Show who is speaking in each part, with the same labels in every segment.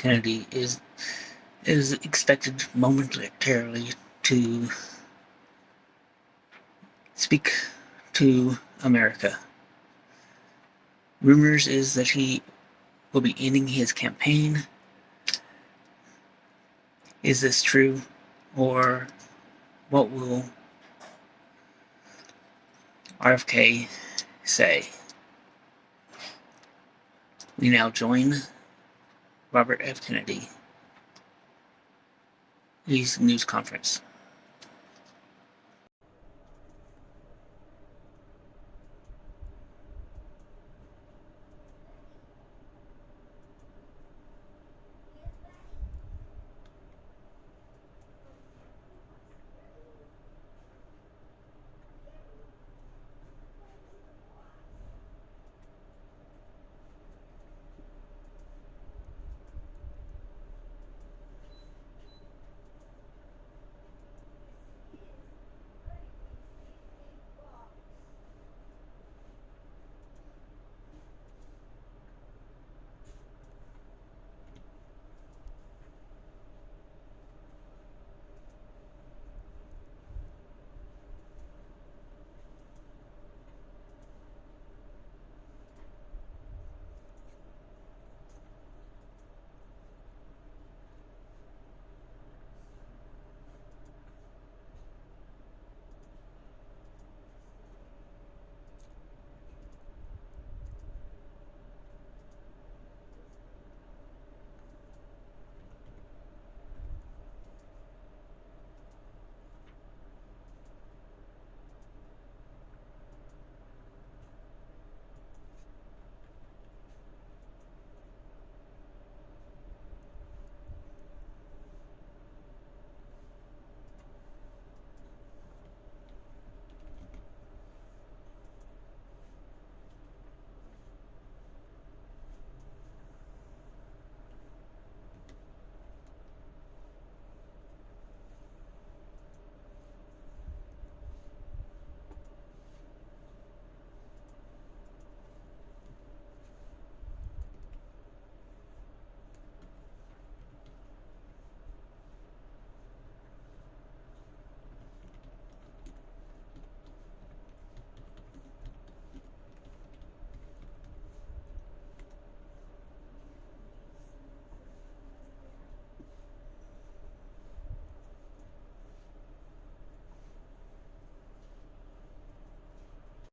Speaker 1: Kennedy is expected momentarily to speak to America. Rumors is that he will be ending his campaign. Is this true? Or what will RFK say? We now join Robert F. Kennedy. His news conference.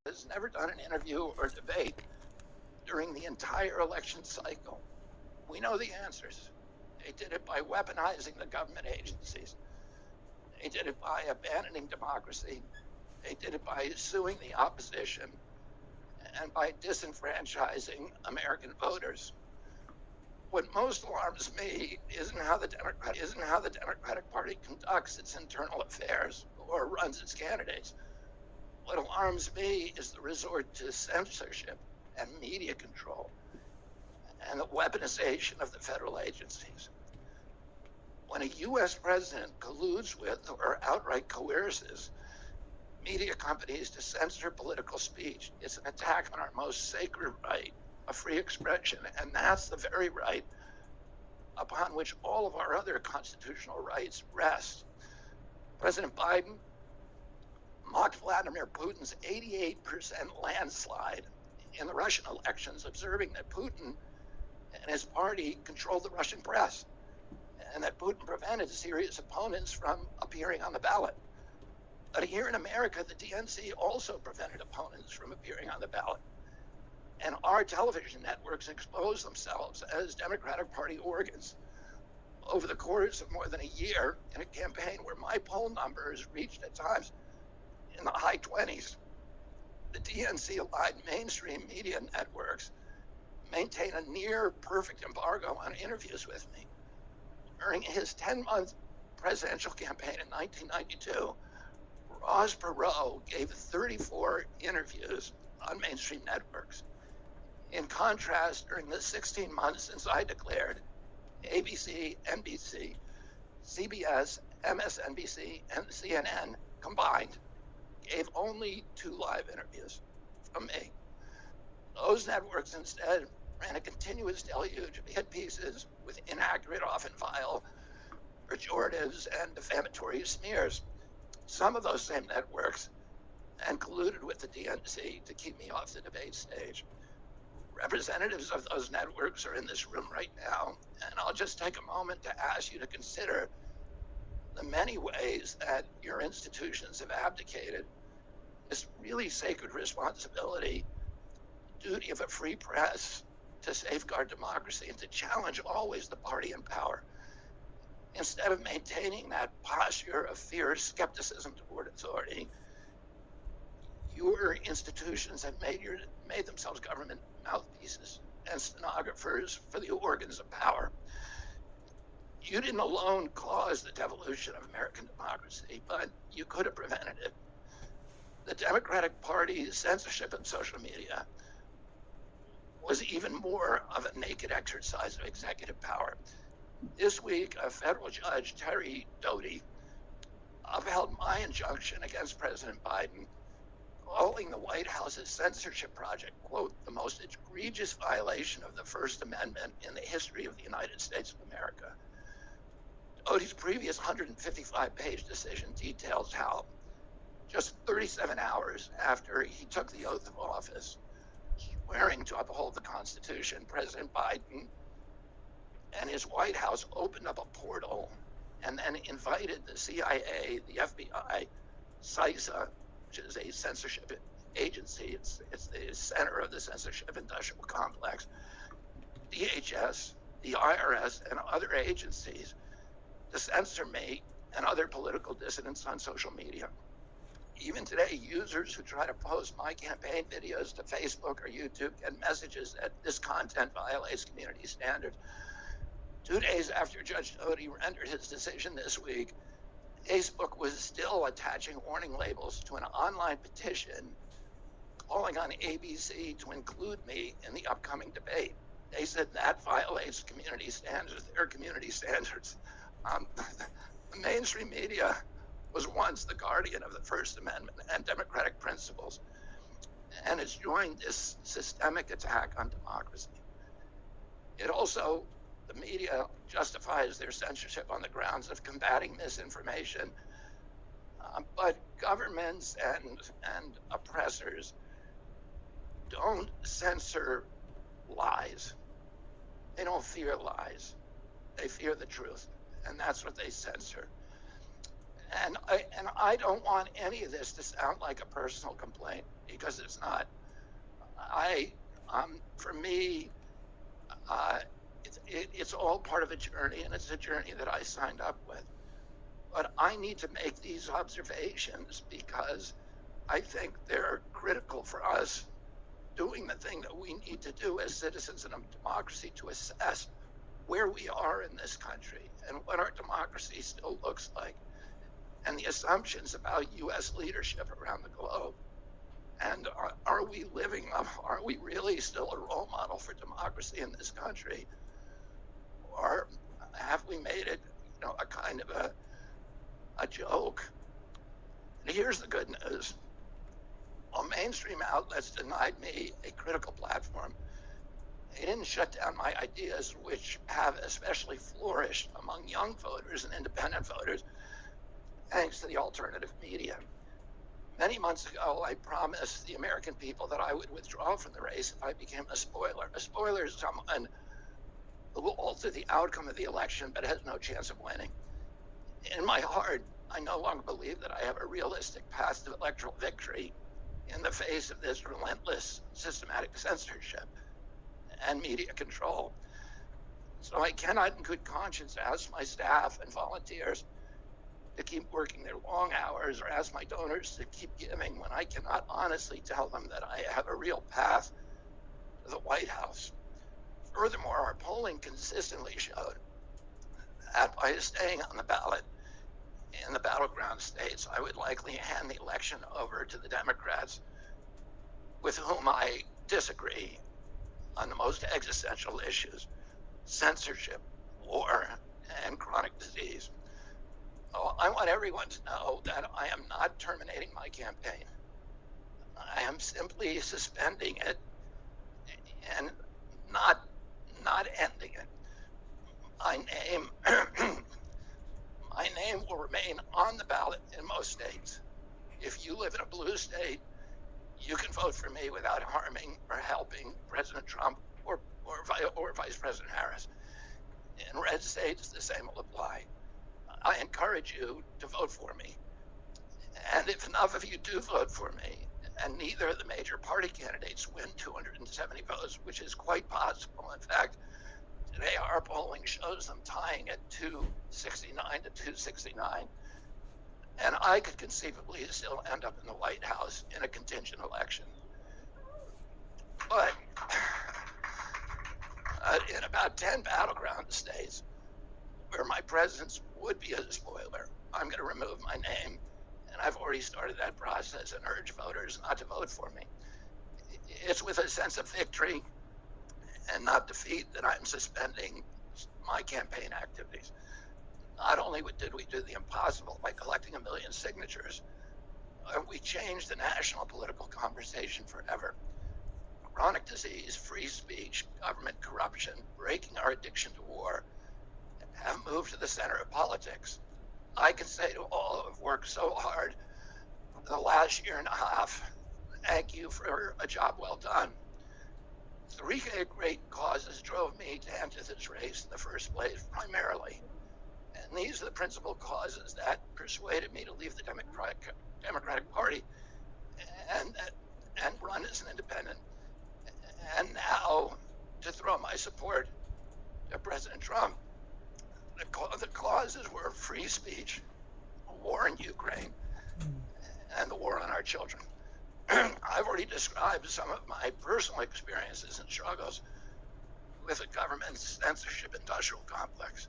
Speaker 2: Has never done an interview or debate during the entire election cycle. We know the answers. They did it by weaponizing the government agencies. They did it by abandoning democracy. They did it by suing the opposition and by disenfranchising American voters. What most alarms me isn't how the Democratic Party conducts its internal affairs or runs its candidates. What alarms me is the resort to censorship and media control and the weaponization of the federal agencies. When a U.S. president colludes with or outright coerces media companies to censor political speech, it's an attack on our most sacred right of free expression, and that's the very right upon which all of our other constitutional rights rest. President Biden mocked Vladimir Putin's 88% landslide in the Russian elections, observing that Putin and his party controlled the Russian press and that Putin prevented serious opponents from appearing on the ballot. But here in America, the DNC also prevented opponents from appearing on the ballot. And our television networks exposed themselves as Democratic Party organs over the course of more than a year in a campaign where my poll numbers reached at times in the high 20s. The DNC-aligned mainstream media networks maintain a near perfect embargo on interviews with me. During his 10-month presidential campaign in 1992, Ross Perot gave 34 interviews on mainstream networks. In contrast, during the 16 months since I declared, ABC, NBC, CBS, MSNBC, and CNN combined gave only 2 live interviews from me. Those networks instead ran a continuous deluge of hit pieces with inaccurate, often vile, pejoratives and defamatory smears. Some of those same networks and colluded with the DNC to keep me off the debate stage. Representatives of those networks are in this room right now, and I'll just take a moment to ask you to consider the many ways that your institutions have abdicated this really sacred responsibility, duty of a free press to safeguard democracy and to challenge always the party in power. Instead of maintaining that posture of fierce skepticism toward authority, your institutions have made themselves government mouthpieces and stenographers for the organs of power. You didn't alone cause the devolution of American democracy, but you could have prevented it. The Democratic Party's censorship of social media was even more of a naked exercise of executive power. This week, a federal judge, Terry Doty, upheld my injunction against President Biden, calling the White House's censorship project, quote, the most egregious violation of the First Amendment in the history of the United States of America. Doty's previous 155-page decision details how, just 37 hours after he took the oath of office, swearing to uphold the Constitution, President Biden and his White House opened up a portal and then invited the CIA, the FBI, CISA, which is a censorship agency, it's the center of the censorship industrial complex, DHS, the IRS, and other agencies to censor me and other political dissidents on social media. Even today, users who try to post my campaign videos to Facebook or YouTube get messages that this content violates community standards. 2 days after Judge Doty rendered his decision this week, Facebook was still attaching warning labels to an online petition calling on ABC to include me in the upcoming debate. They said that violates community standards, their community standards. The mainstream media was once the guardian of the First Amendment and democratic principles, and has joined this systemic attack on democracy. It also, the media justifies their censorship on the grounds of combating misinformation, but governments and oppressors don't censor lies. They don't fear lies. They fear the truth, and that's what they censor. And I don't want any of this to sound like a personal complaint, because it's not. For me, it's all part of a journey, and it's a journey that I signed up with. But I need to make these observations because I think they're critical for us doing the thing that we need to do as citizens in a democracy to assess where we are in this country and what our democracy still looks like, and the assumptions about U.S. leadership around the globe. And are we living up? Are we really still a role model for democracy in this country? Or have we made it, a kind of a joke? And here's the good news. While mainstream outlets denied me a critical platform, they didn't shut down my ideas, which have especially flourished among young voters and independent voters, thanks to the alternative media. Many months ago, I promised the American people that I would withdraw from the race if I became a spoiler. A spoiler is someone who will alter the outcome of the election but has no chance of winning. In my heart, I no longer believe that I have a realistic path to electoral victory in the face of this relentless, systematic censorship and media control. So I cannot in good conscience ask my staff and volunteers to keep working their long hours or ask my donors to keep giving when I cannot honestly tell them that I have a real path to the White House. Furthermore, our polling consistently showed that by staying on the ballot in the battleground states, I would likely hand the election over to the Democrats, with whom I disagree on the most existential issues: censorship, war, and chronic disease. I want everyone to know that I am not terminating my campaign. I am simply suspending it, and not not ending it. My name my name will remain on the ballot in most states. If you live in a blue state, you can vote for me without harming or helping President Trump or Vice President Harris. In red states, the same will apply. I encourage you to vote for me. And if enough of you do vote for me, and neither of the major party candidates win 270 votes, which is quite possible. In fact, today our polling shows them tying at 269 to 269. And I could conceivably still end up in the White House in a contingent election. But in about 10 battleground states where my presence would be a spoiler, I'm going to remove my name. And I've already started that process and urge voters not to vote for me. It's with a sense of victory and not defeat that I'm suspending my campaign activities. Not only did we do the impossible by collecting 1 million signatures, we changed the national political conversation forever. Chronic disease, free speech, government corruption, breaking our addiction to war have moved to the center of politics. I can say to all who have worked so hard the last year and a half, thank you for a job well done. 3 great causes drove me to enter this race in the first place, primarily. And these are the principal causes that persuaded me to leave the Democratic Party and run as an independent. And now to throw my support to President Trump. The causes were free speech, war in Ukraine, and the war on our children. I've already described some of my personal experiences and struggles with the government's censorship industrial complex.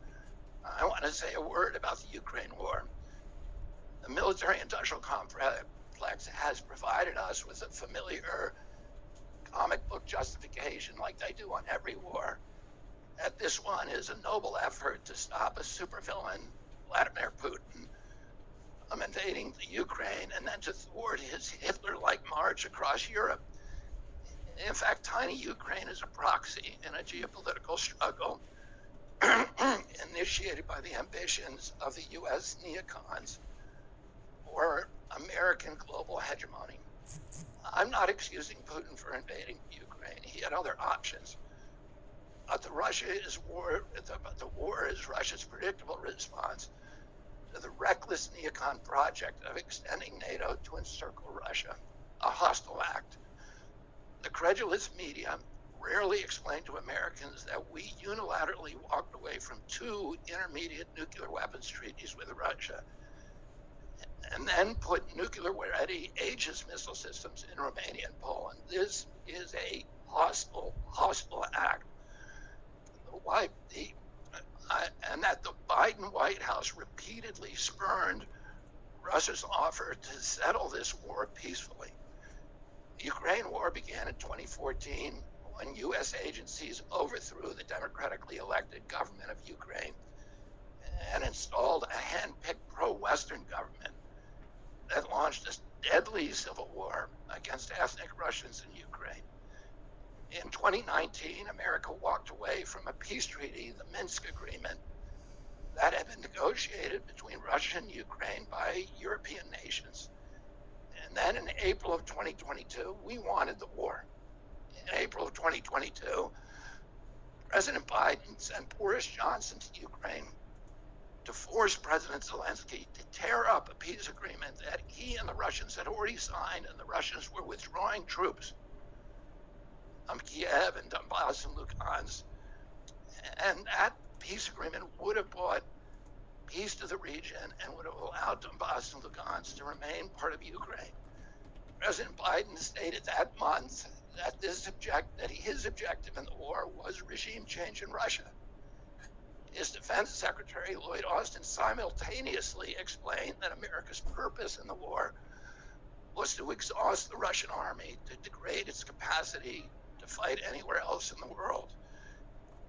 Speaker 2: I want to say a word about the Ukraine war. The military industrial complex has provided us with a familiar comic book justification like they do on every war. That this one is a noble effort to stop a supervillain, Vladimir Putin, from invading the Ukraine and then to thwart his Hitler-like march across Europe. In fact, tiny Ukraine is a proxy in a geopolitical struggle initiated by the ambitions of the U.S. neocons or American global hegemony. I'm not excusing Putin for invading Ukraine. He had other options. But the war is Russia's predictable response to the reckless neocon project of extending NATO to encircle Russia, a hostile act. The credulous media rarely explained to Americans that we unilaterally walked away from 2 intermediate nuclear weapons treaties with Russia and then put nuclear-ready Aegis missile systems in Romania and Poland. This is a hostile act. And that the Biden White House repeatedly spurned Russia's offer to settle this war peacefully. The Ukraine war began in 2014 when U.S. agencies overthrew the democratically elected government of Ukraine and installed a hand-picked pro-Western government that launched a deadly civil war against ethnic Russians in Ukraine. In 2019, America walked away from a peace treaty, the Minsk Agreement, that had been negotiated between Russia and Ukraine by European nations. And then in April of 2022, we wanted the war. In April of 2022, President Biden sent Boris Johnson to Ukraine to force President Zelensky to tear up a peace agreement that he and the Russians had already signed, and the Russians were withdrawing troops from Kiev and Donbass and Lugansk. And that peace agreement would have brought peace to the region and would have allowed Donbass and Lugansk to remain part of Ukraine. President Biden stated that month that his objective in the war was regime change in Russia. His Defense Secretary, Lloyd Austin, simultaneously explained that America's purpose in the war was to exhaust the Russian army, to degrade its capacity to fight anywhere else in the world.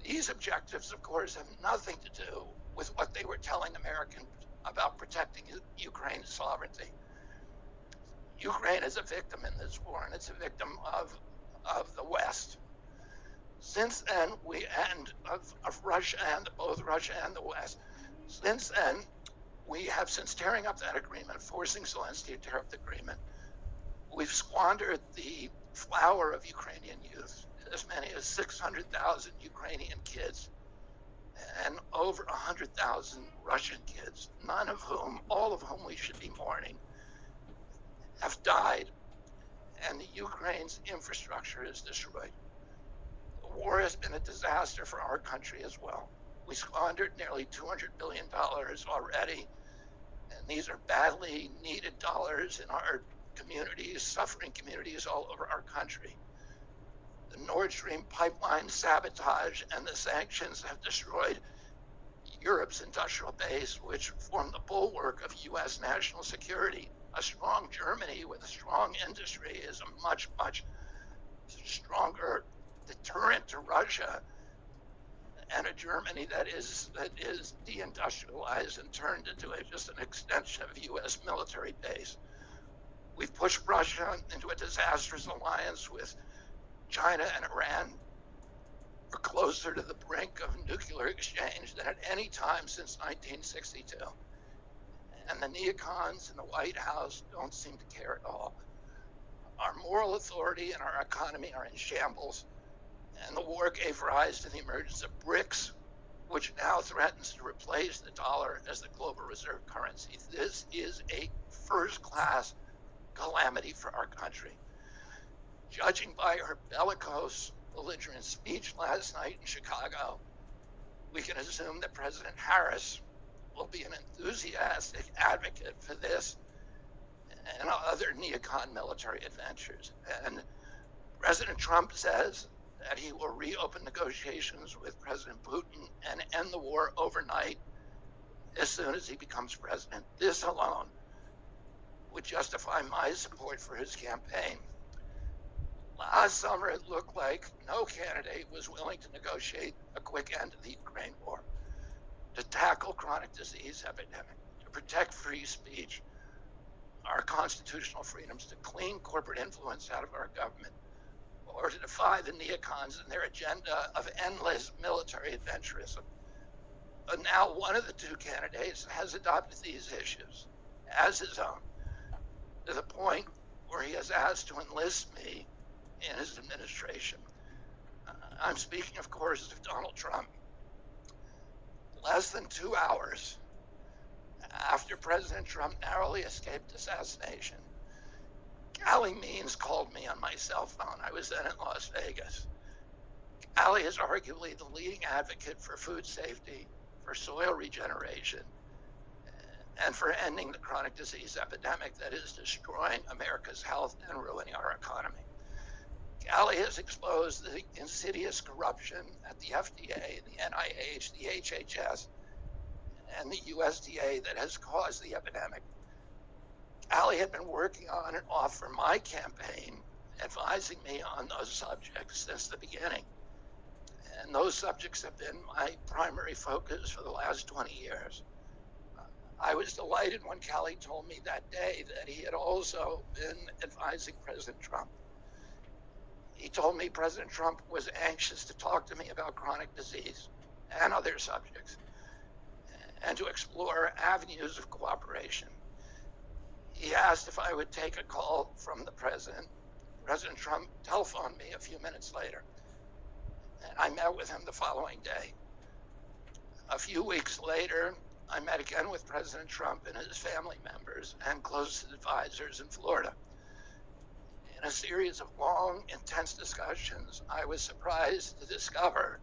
Speaker 2: These objectives, of course, have nothing to do with what they were telling Americans about protecting Ukraine's sovereignty. Ukraine is a victim in this war, and it's a victim of the West. Since then, of Russia and both Russia and the West. Since then, we have, since tearing up that agreement, forcing Zelensky to tear up the agreement, we've squandered the flower of Ukrainian youth, as many as 600,000 Ukrainian kids and over 100,000 Russian kids, all of whom we should be mourning, have died, and the Ukraine's infrastructure is destroyed. The war has been a disaster for our country as well. We squandered nearly $200 billion already, and these are badly needed dollars in our communities, suffering communities all over our country. The Nord Stream pipeline sabotage and the sanctions have destroyed Europe's industrial base, which formed the bulwark of US national security. A strong Germany with a strong industry is a much, much stronger deterrent to Russia, and a Germany that is deindustrialized and turned into just an extension of US military base. We've pushed Russia into a disastrous alliance with China and Iran. We're closer to the brink of nuclear exchange than at any time since 1962. And the neocons in the White House don't seem to care at all. Our moral authority and our economy are in shambles, and the war gave rise to the emergence of BRICS, which now threatens to replace the dollar as the global reserve currency. This is a first-class calamity for our country. Judging by her bellicose, belligerent speech last night in Chicago, we can assume that President Harris will be an enthusiastic advocate for this and other neocon military adventures. And President Trump says that he will reopen negotiations with President Putin and end the war overnight as soon as he becomes president. This alone would justify my support for his campaign. Last summer, it looked like no candidate was willing to negotiate a quick end to the Ukraine war, to tackle chronic disease epidemic, to protect free speech, our constitutional freedoms, to clean corporate influence out of our government, or to defy the neocons and their agenda of endless military adventurism. But now one of the two candidates has adopted these issues as his own, to the point where he has asked to enlist me in his administration. I'm speaking, of course, of Donald Trump. Less than 2 hours after President Trump narrowly escaped assassination, Callie Means called me on my cell phone. I was then in Las Vegas. Callie is arguably the leading advocate for food safety, for soil regeneration, and for ending the chronic disease epidemic that is destroying America's health and ruining our economy. Callie has exposed the insidious corruption at the FDA, the NIH, the HHS, and the USDA that has caused the epidemic. Callie had been working on and off for my campaign, advising me on those subjects since the beginning. And those subjects have been my primary focus for the last 20 years. I was delighted when Callie told me that day that he had also been advising President Trump. He told me President Trump was anxious to talk to me about chronic disease and other subjects, and to explore avenues of cooperation. He asked if I would take a call from the president. President Trump telephoned me a few minutes later, and I met with him the following day. A few weeks later, I met again with President Trump and his family members and close advisors in Florida. In a series of long, intense discussions, I was surprised to discover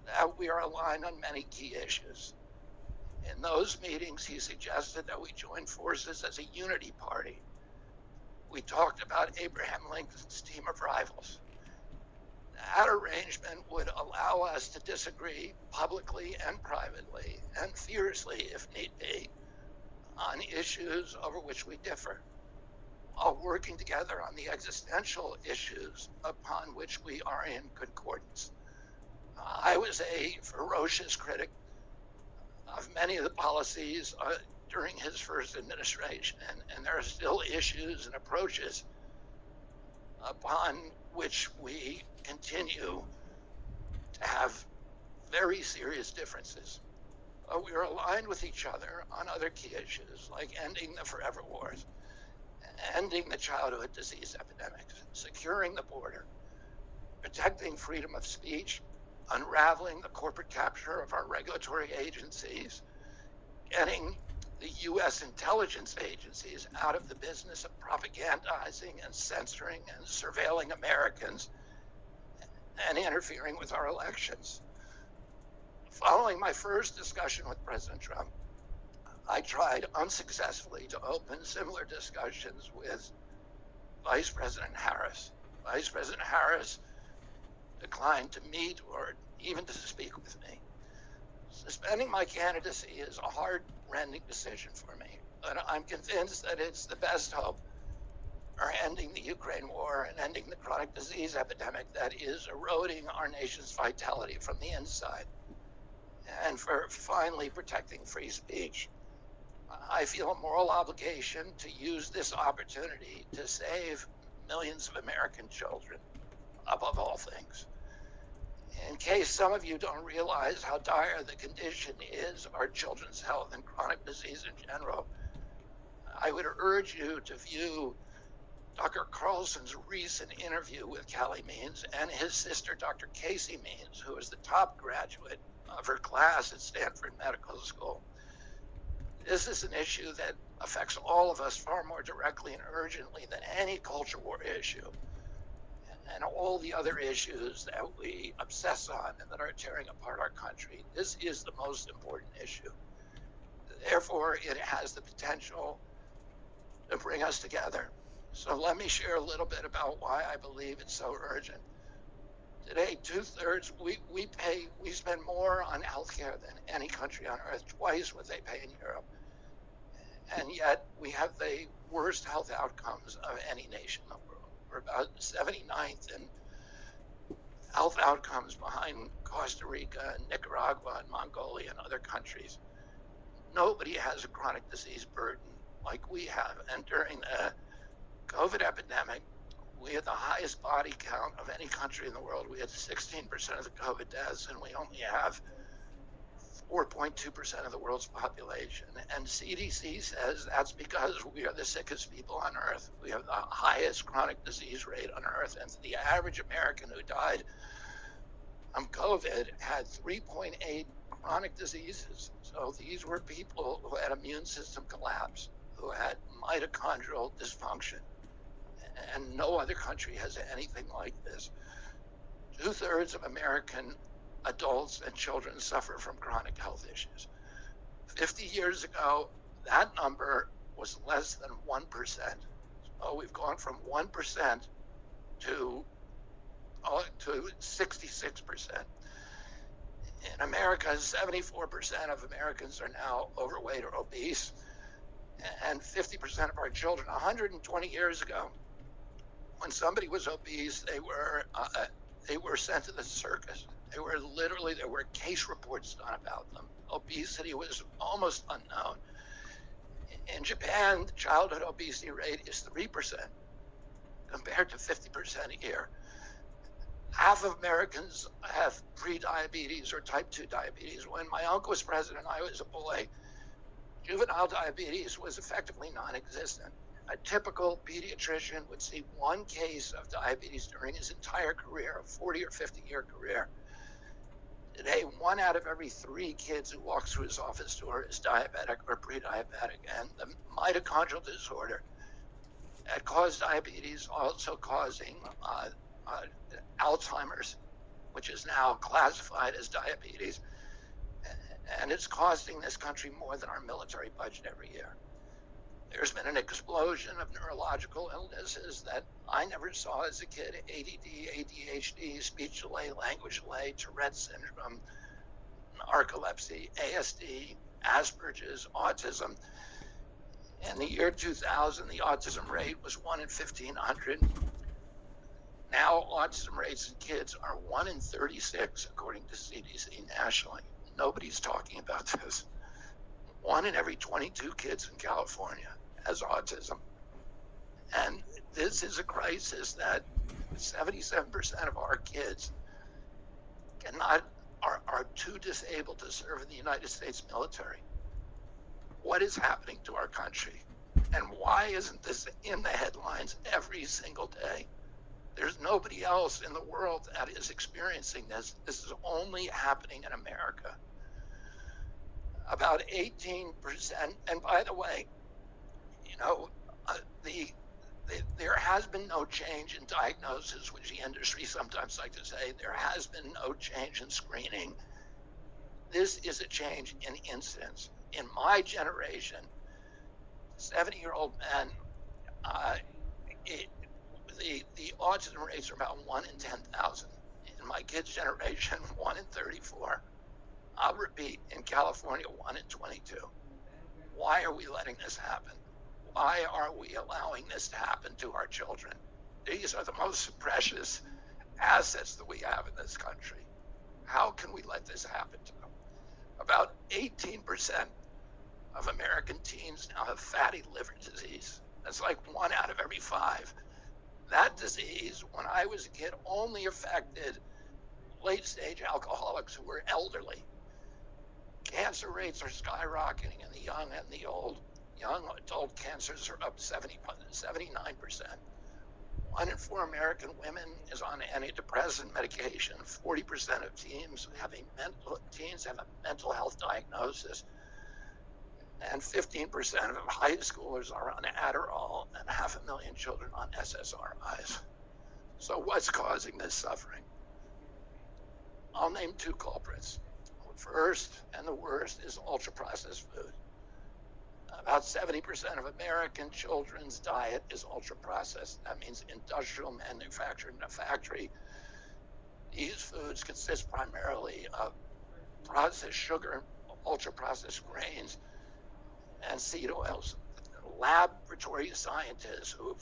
Speaker 2: that we are aligned on many key issues. In those meetings, he suggested that we join forces as a unity party. We talked about Abraham Lincoln's team of rivals. That arrangement would allow us to disagree publicly and privately, and fiercely if need be, on issues over which we differ, while working together on the existential issues upon which we are in concordance. I was a ferocious critic of many of the policies during his first administration, and there are still issues and approaches upon which we continue have very serious differences. We are aligned with each other on other key issues like ending the forever wars, ending the childhood disease epidemics, securing the border, protecting freedom of speech, unraveling the corporate capture of our regulatory agencies, getting the U.S. intelligence agencies out of the business of propagandizing and censoring and surveilling Americans and interfering with our elections. Following my first discussion with President Trump, I tried unsuccessfully to open similar discussions with Vice President Harris. Vice President Harris declined to meet or even to speak with me. Suspending my candidacy is a heart-rending decision for me, but I'm convinced that it's the best hope for ending the Ukraine war and ending the chronic disease epidemic that is eroding our nation's vitality from the inside, and for finally protecting free speech. I feel a moral obligation to use this opportunity to save millions of American children, above all things. In case some of you don't realize how dire the condition is of our children's health and chronic disease in general, I would urge you to view Dr. Carlson's recent interview with Callie Means and his sister, Dr. Casey Means, who is the top graduate of her class at Stanford Medical School. This is an issue that affects all of us far more directly and urgently than any culture war issue and all the other issues that we obsess on and that are tearing apart our country. This is the most important issue. Therefore, it has the potential to bring us together. So let me share a little bit about why I believe it's so urgent. Today, 2/3, we spend more on healthcare than any country on earth, twice what they pay in Europe. And yet we have the worst health outcomes of any nation in the world. We're about 79th in health outcomes behind Costa Rica and Nicaragua and Mongolia and other countries. Nobody has a chronic disease burden like we have. And during the COVID epidemic, we had the highest body count of any country in the world. We had 16% of the COVID deaths, and we only have 4.2% of the world's population. And CDC says that's because we are the sickest people on earth. We have the highest chronic disease rate on earth. And the average American who died from COVID had 3.8 chronic diseases. So these were people who had immune system collapse, who had mitochondrial dysfunction. And no other country has anything like this. 2/3 of American adults and children suffer from chronic health issues. 50 years ago, that number was less than 1%. So we've gone from 1% to 66%. In America, 74% of Americans are now overweight or obese, and 50% of our children. 120 years ago, when somebody was obese, they were sent to the circus. There were case reports done about them. Obesity was almost unknown. In Japan, the childhood obesity rate is 3% compared to 50% here. Half of Americans have pre-diabetes or type 2 diabetes. When my uncle was president, I was a boy, juvenile diabetes was effectively non-existent. A typical pediatrician would see one case of diabetes during his entire career, a 40 or 50-year career. Today, 1 out of every 3 kids who walks through his office door is diabetic or pre-diabetic. And the mitochondrial disorder that caused diabetes also causing Alzheimer's, which is now classified as diabetes. And it's costing this country more than our military budget every year. There's been an explosion of neurological illnesses that I never saw as a kid: ADD, ADHD, speech delay, language delay, Tourette's syndrome, narcolepsy, ASD, Asperger's, autism. In the year 2000, the autism rate was 1 in 1,500. Now autism rates in kids are 1 in 36, according to CDC nationally. Nobody's talking about this. 1 in every 22 kids in California has autism. And this is a crisis that 77% of our kids are too disabled to serve in the United States military. What is happening to our country? And why isn't this in the headlines every single day? There's nobody else in the world that is experiencing this. This is only happening in America. About 18%, and by the way, you know, there has been no change in diagnosis, which the industry sometimes like to say. There has been no change in screening. This is a change in incidence. In my generation, 70-year-old men, the autism rates are about 1 in 10,000. In my kids' generation, 1 in 34. I'll repeat, in California, 1 in 22. Why are we letting this happen? Why are we allowing this to happen to our children? These are the most precious assets that we have in this country. How can we let this happen to them? About 18% of American teens now have fatty liver disease. That's like 1 out of every 5. That disease, when I was a kid, only affected late-stage alcoholics who were elderly. Cancer rates are skyrocketing in the young and the old. Young adult cancers are up 79%. 1 in 4 American women is on antidepressant medication. 40% of teens have a mental health diagnosis. And 15% of high schoolers are on Adderall, and 500,000 children on SSRIs. So what's causing this suffering? I'll name 2 culprits. First, and the worst, is ultra-processed food. About 70% of American children's diet is ultra-processed. That means industrial manufactured in a factory. These foods consist primarily of processed sugar, ultra-processed grains, and seed oils. Laboratory scientists who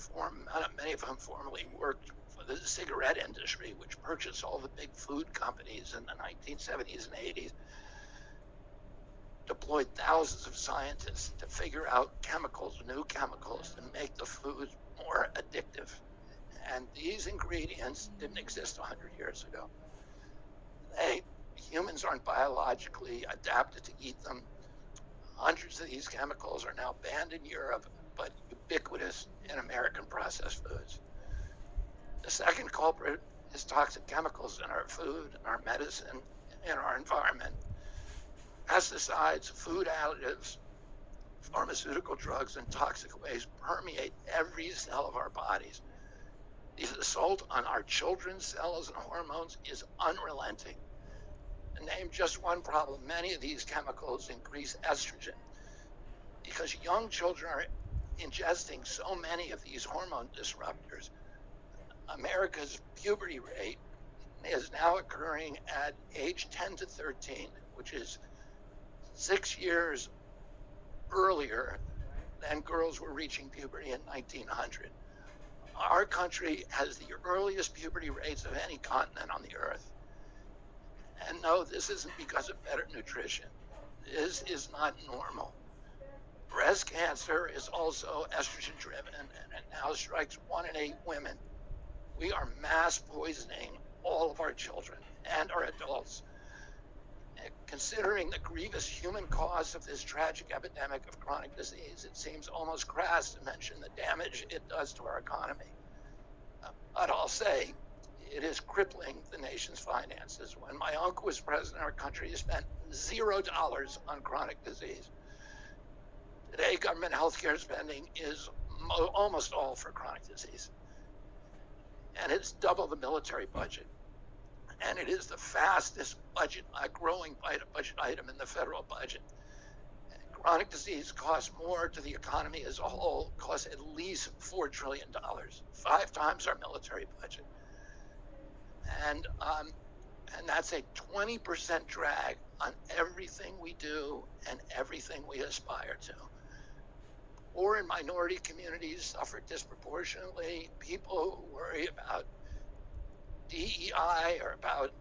Speaker 2: many of whom formerly worked for the cigarette industry, which purchased all the big food companies in the 1970s and 80s, deployed thousands of scientists to figure out new chemicals to make the food more addictive. And these ingredients didn't exist 100 years ago. Humans aren't biologically adapted to eat them. Hundreds of these chemicals are now banned in Europe, but ubiquitous in American processed foods. The second culprit is toxic chemicals in our food, in our medicine, in our environment. Pesticides, food additives, pharmaceutical drugs, and toxic waste permeate every cell of our bodies. The assault on our children's cells and hormones is unrelenting. To name just one problem, many of these chemicals increase estrogen because young children are ingesting so many of these hormone disruptors. America's puberty rate is now occurring at age 10 to 13, which is 6 years earlier than girls were reaching puberty in 1900. Our country has the earliest puberty rates of any continent on the earth. And no, this isn't because of better nutrition. This is not normal. Breast cancer is also estrogen driven, and it now strikes 1 in 8 women. We are mass poisoning all of our children and our adults. Considering the grievous human cost of this tragic epidemic of chronic disease, it seems almost crass to mention the damage it does to our economy. But I'll say, it is crippling the nation's finances. When my uncle was president, our country spent $0 on chronic disease. Today, government healthcare spending is almost all for chronic disease. And it's double the military budget. And it is the fastest growing budget item in the federal budget. Chronic disease costs more to the economy as a whole, costs at least $4 trillion, 5 times our military budget. And that's a 20% drag on everything we do and everything we aspire to. Poor and minority communities suffer disproportionately. People who worry about DEI or about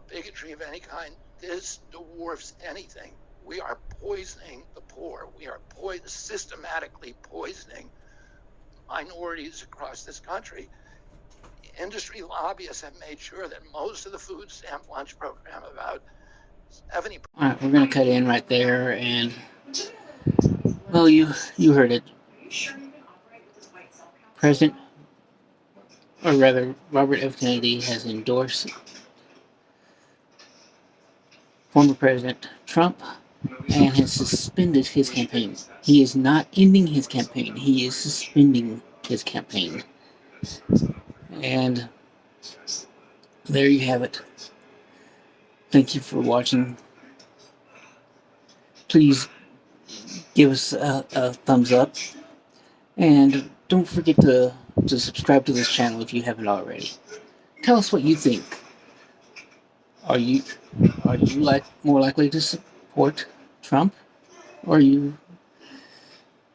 Speaker 2: bigotry of any kind, this dwarfs anything. We are poisoning the poor. We are systematically poisoning minorities across this country. industry lobbyists have made sure that most of the food stamp lunch program, about 70%.
Speaker 1: All right, we're gonna cut in right there, and well, you heard it. President, or rather, Robert F. Kennedy has endorsed former President Trump and has suspended his campaign. He is not ending his campaign. He is suspending his campaign. And there you have it. Thank you for watching. Please give us a thumbs up. And don't forget to subscribe to this channel if you haven't already. Tell us what you think. Are you more likely to support Trump? Or are you're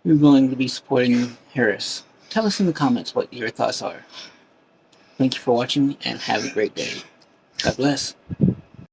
Speaker 1: going to be supporting Harris? Tell us in the comments what your thoughts are. Thank you for watching and have a great day. God bless.